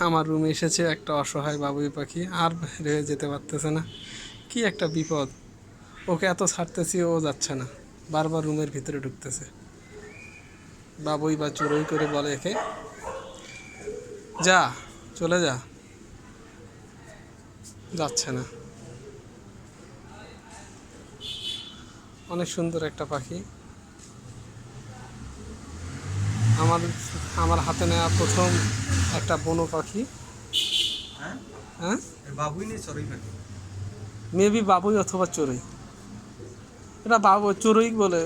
আমার রুমে এসেছে একটা অসহায় বাবুই পাখি, আর বের হয়ে যেতে পারতেছে না। কি একটা বিপদ! ওকে এত ছাড়তেছি, ও যাচ্ছে না, বারবার রুমের ভিতরে ঢুকতেছে। বাবুই বা চুরোই করে বলে একে, যা, চলে যা। যাচ্ছে না। অনেক সুন্দর একটা পাখি। আমার আমার হাতে নেওয়া প্রথম একটা বনো পাখি। হ্যাঁ, বাবুই নেই, চড়ুই পাখি। মেবি বাবুই অথবা চড়ুই। এটা বাবু চড়ুই বলে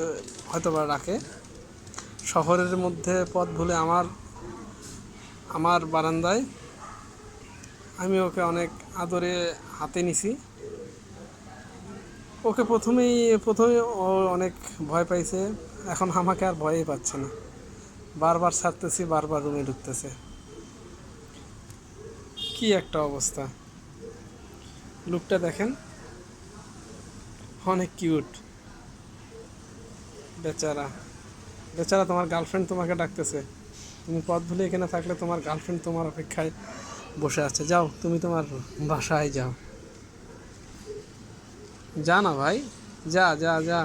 হয়তো বা রাখে। শহরের মধ্যে পথ ভুলে আমার আমার বারান্দায় আমি ওকে অনেক আদরে হাতে নিছি। ওকে প্রথমে ও অনেক ভয় পাইছে, এখন আমাকে আর ভয়ই পাচ্ছে না। বারবার ছাড়তেছি, বারবার রুমে ঢুকতেছে। কি একটা অবস্থা! লুকটা দেখেন, অনেক কিউট। বেচারা, বেচারা, তোমার গার্লফ্রেন্ড তোমাকে ডাকতেছে। তুমি পথ ভুলে এখানে থাকলে তোমার গার্লফ্রেন্ড তোমার অপেক্ষায় বসে আছে। যাও, তুমি তোমার বাসায় যাও। যা না ভাই, যা যা যা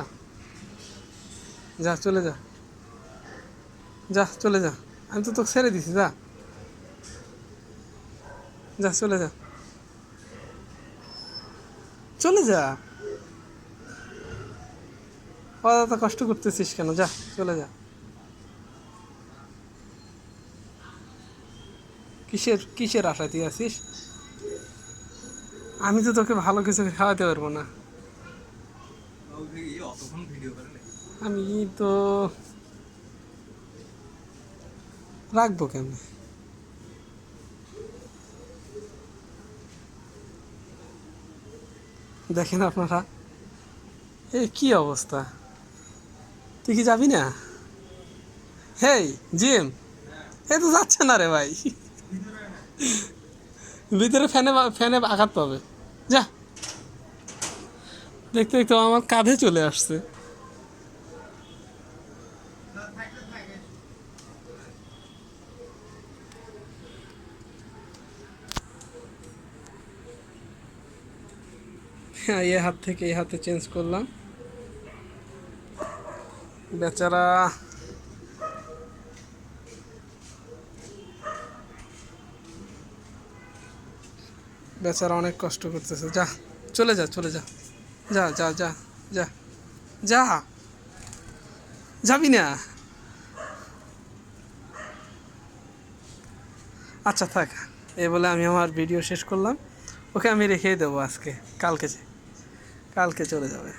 যা, চলে যা, যা চলে যা। আমি তো তোকে ছেড়ে দিছি, যা যা, চলে যা, চলে যা। অত কষ্ট করতেছিস কেন? যা, চলে যা। কিসের কিসের আশায় তুই আছিস? আমি তো তোকে ভালো কিছু খাওয়াতে পারবো না। আমি তো রাখবো কেমন? দেখেন আপনারা, এ কি অবস্থা! তুই কি যাবি না? হেই জিম, এ তো যাচ্ছে না রে ভাই। ভিতরে ফ্যানে ফ্যানে আঘাত পাবে। যা। দেখতে দেখতে আমার কাঁধে চলে আসছে। হ্যাঁ, এ হাত থেকে এই হাতে চেঞ্জ করলাম। বেচারা, বেচারা অনেক কষ্ট করতেছে। যা, চলে যা, চলে যা, যা যা যা যা যা। যাবি না? আচ্ছা থাক। এই বলে আমি আমার ভিডিও শেষ করলাম। ওকে আমি রেখেই দেবো আজকে, কালকে কালকে চলে যাবে।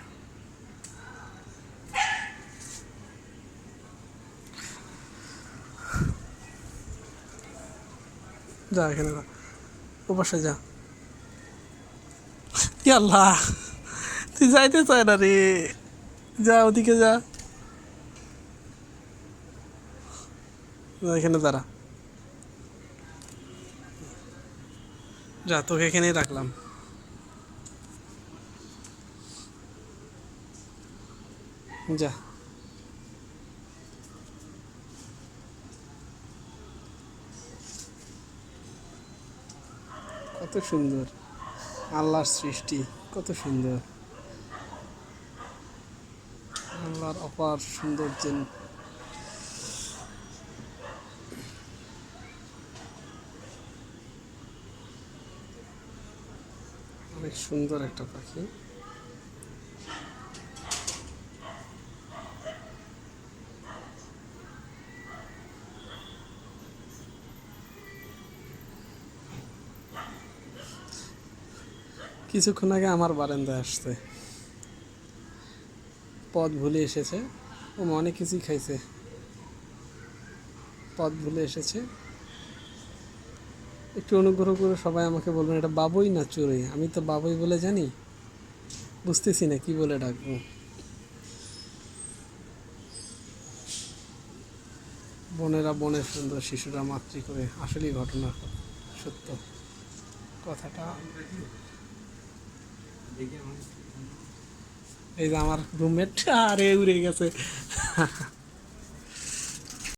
যা, এখানে যা, ওপাশে যা। কি আল্লাহ, তুই যাইতে চায় না রে। যা, ওদিকে যা। এখানে দাঁড়া। যা, তোকে এখানেই রাখলাম। যা। কত সুন্দর আল্লাহর সৃষ্টি, কত সুন্দর আল্লাহর অপার সৌন্দর্যের। অনেক সুন্দর একটা পাখি। কিছুক্ষণ আগে আমার বারান্দায় আসছে, পথ ভুলে এসেছে। ও অনেক কিছুই খাইছে, পথ ভুলে এসেছে। একটু অনুগ্রহ করে সবাই আমাকে বলবেন, এটা বাবুই না চড়ুই? আমি তো বাবুই বলে জানি, বুঝতেছি না কি বলে ডাকবো। বোনেরা বনের সুন্দর, শিশুরা মাতৃ করে, আসলেই ঘটনা সত্য কথাটা। এই যে আমার রুমমেট, আরে উড়ে গেছে।